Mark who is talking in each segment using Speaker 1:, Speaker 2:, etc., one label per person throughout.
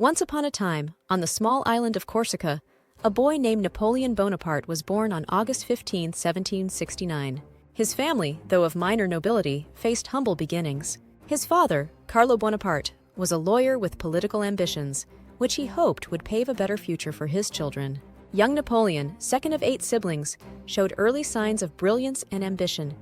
Speaker 1: Once upon a time, on the small island of Corsica, a boy named Napoleon Bonaparte was born on August 15, 1769. His family, though of minor nobility, faced humble beginnings. His father, Carlo Bonaparte, was a lawyer with political ambitions, which he hoped would pave a better future for his children. Young Napoleon, second of 8 siblings, showed early signs of brilliance and ambition,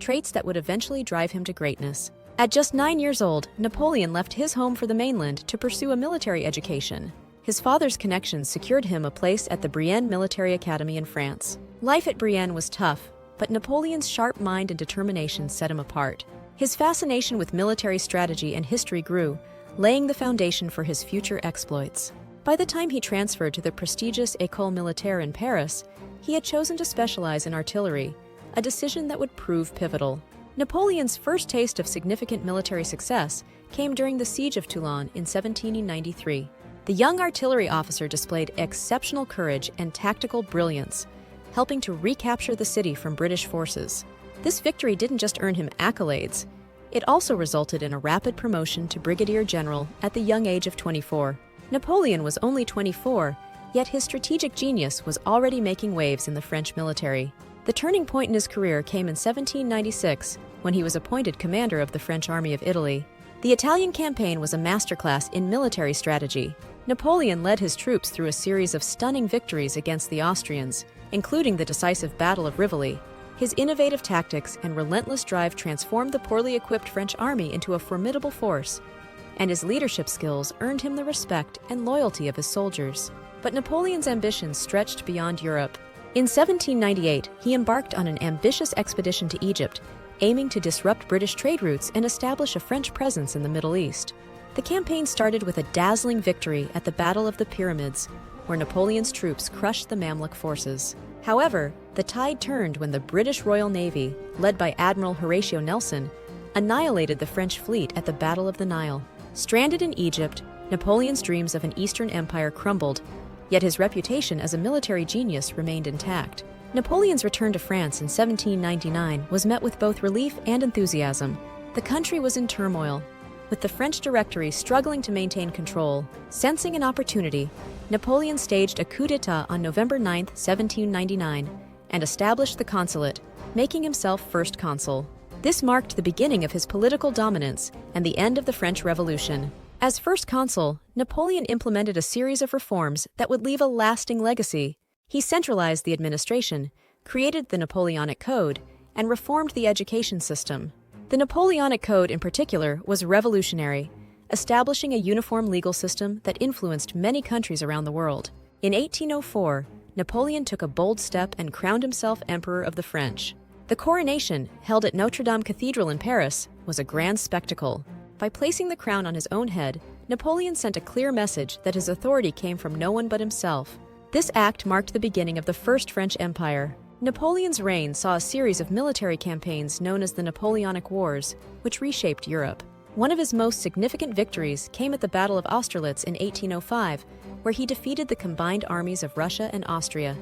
Speaker 1: traits that would eventually drive him to greatness. At just 9 years old, Napoleon left his home for the mainland to pursue a military education. His father's connections secured him a place at the Brienne Military Academy in France. Life at Brienne was tough, but Napoleon's sharp mind and determination set him apart. His fascination with military strategy and history grew, laying the foundation for his future exploits. By the time he transferred to the prestigious École Militaire in Paris, he had chosen to specialize in artillery, a decision that would prove pivotal. Napoleon's first taste of significant military success came during the Siege of Toulon in 1793. The young artillery officer displayed exceptional courage and tactical brilliance, helping to recapture the city from British forces. This victory didn't just earn him accolades, it also resulted in a rapid promotion to Brigadier General at the young age of 24. Napoleon was only 24, yet his strategic genius was already making waves in the French military. The turning point in his career came in 1796, when he was appointed commander of the French Army of Italy. The Italian campaign was a masterclass in military strategy. Napoleon led his troops through a series of stunning victories against the Austrians, including the decisive Battle of Rivoli. His innovative tactics and relentless drive transformed the poorly equipped French army into a formidable force, and his leadership skills earned him the respect and loyalty of his soldiers. But Napoleon's ambitions stretched beyond Europe. In 1798, he embarked on an ambitious expedition to Egypt, aiming to disrupt British trade routes and establish a French presence in the Middle East. The campaign started with a dazzling victory at the Battle of the Pyramids, where Napoleon's troops crushed the Mamluk forces. However, the tide turned when the British Royal Navy, led by Admiral Horatio Nelson, annihilated the French fleet at the Battle of the Nile. Stranded in Egypt, Napoleon's dreams of an Eastern empire crumbled, yet his reputation as a military genius remained intact. Napoleon's return to France in 1799 was met with both relief and enthusiasm. The country was in turmoil, with the French Directory struggling to maintain control. Sensing an opportunity, Napoleon staged a coup d'état on November 9, 1799, and established the Consulate, making himself first consul. This marked the beginning of his political dominance and the end of the French Revolution. As first consul, Napoleon implemented a series of reforms that would leave a lasting legacy. He centralized the administration, created the Napoleonic Code, and reformed the education system. The Napoleonic Code, in particular, was revolutionary, establishing a uniform legal system that influenced many countries around the world. In 1804, Napoleon took a bold step and crowned himself Emperor of the French. The coronation, held at Notre Dame Cathedral in Paris, was a grand spectacle. By placing the crown on his own head, Napoleon sent a clear message that his authority came from no one but himself. This act marked the beginning of the First French Empire. Napoleon's reign saw a series of military campaigns known as the Napoleonic Wars, which reshaped Europe. One of his most significant victories came at the Battle of Austerlitz in 1805, where he defeated the combined armies of Russia and Austria.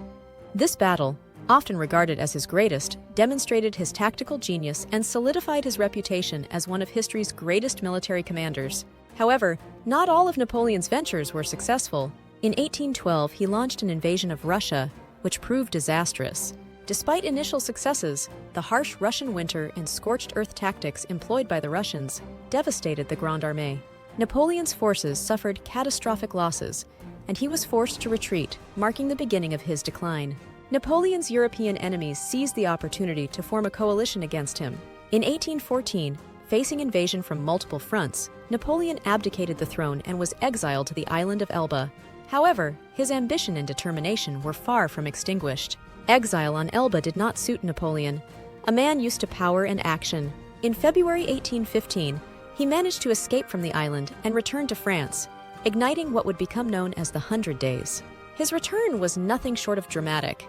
Speaker 1: This battle, often regarded as his greatest, demonstrated his tactical genius and solidified his reputation as one of history's greatest military commanders. However, not all of Napoleon's ventures were successful. In 1812, he launched an invasion of Russia, which proved disastrous. Despite initial successes, the harsh Russian winter and scorched earth tactics employed by the Russians devastated the Grande Armée. Napoleon's forces suffered catastrophic losses, and he was forced to retreat, marking the beginning of his decline. Napoleon's European enemies seized the opportunity to form a coalition against him. In 1814, facing invasion from multiple fronts, Napoleon abdicated the throne and was exiled to the island of Elba. However, his ambition and determination were far from extinguished. Exile on Elba did not suit Napoleon, a man used to power and action. In February 1815, he managed to escape from the island and return to France, igniting what would become known as the 100 Days. His return was nothing short of dramatic.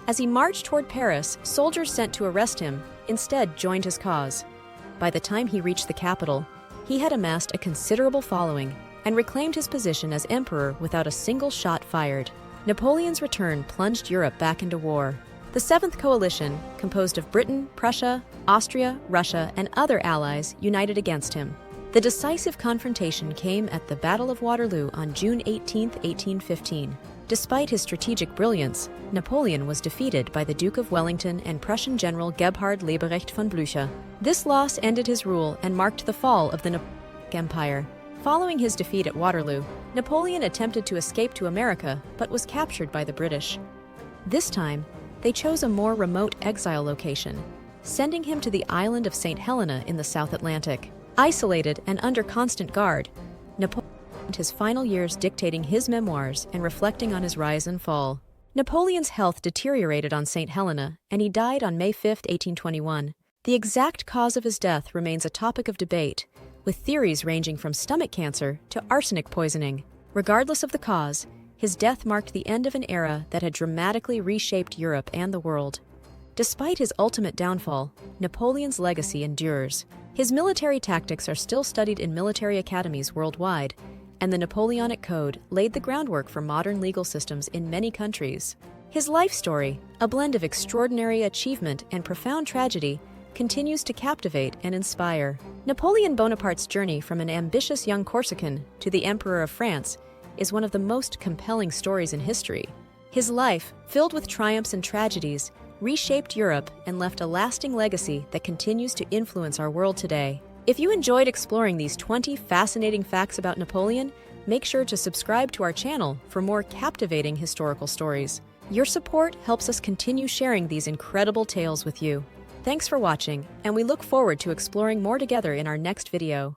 Speaker 1: As he marched toward Paris, soldiers sent to arrest him instead joined his cause. By the time he reached the capital, he had amassed a considerable following and reclaimed his position as emperor without a single shot fired. Napoleon's return plunged Europe back into war. The Seventh Coalition, composed of Britain, Prussia, Austria, Russia, and other allies, united against him. The decisive confrontation came at the Battle of Waterloo on June 18, 1815. Despite his strategic brilliance, Napoleon was defeated by the Duke of Wellington and Prussian General Gebhard Leberecht von Blücher. This loss ended his rule and marked the fall of the Napoleonic Empire. Following his defeat at Waterloo, Napoleon attempted to escape to America but was captured by the British. This time, they chose a more remote exile location, sending him to the island of Saint Helena in the South Atlantic. Isolated and under constant guard, Napoleon spent his final years dictating his memoirs and reflecting on his rise and fall. Napoleon's health deteriorated on Saint Helena, and he died on May 5, 1821. The exact cause of his death remains a topic of debate, with theories ranging from stomach cancer to arsenic poisoning. Regardless of the cause, his death marked the end of an era that had dramatically reshaped Europe and the world. Despite his ultimate downfall, Napoleon's legacy endures. His military tactics are still studied in military academies worldwide, and the Napoleonic Code laid the groundwork for modern legal systems in many countries. His life story, a blend of extraordinary achievement and profound tragedy, continues to captivate and inspire. Napoleon Bonaparte's journey from an ambitious young Corsican to the Emperor of France is one of the most compelling stories in history. His life, filled with triumphs and tragedies, reshaped Europe and left a lasting legacy that continues to influence our world today. If you enjoyed exploring these 20 fascinating facts about Napoleon, make sure to subscribe to our channel for more captivating historical stories. Your support helps us continue sharing these incredible tales with you. Thanks for watching, and we look forward to exploring more together in our next video.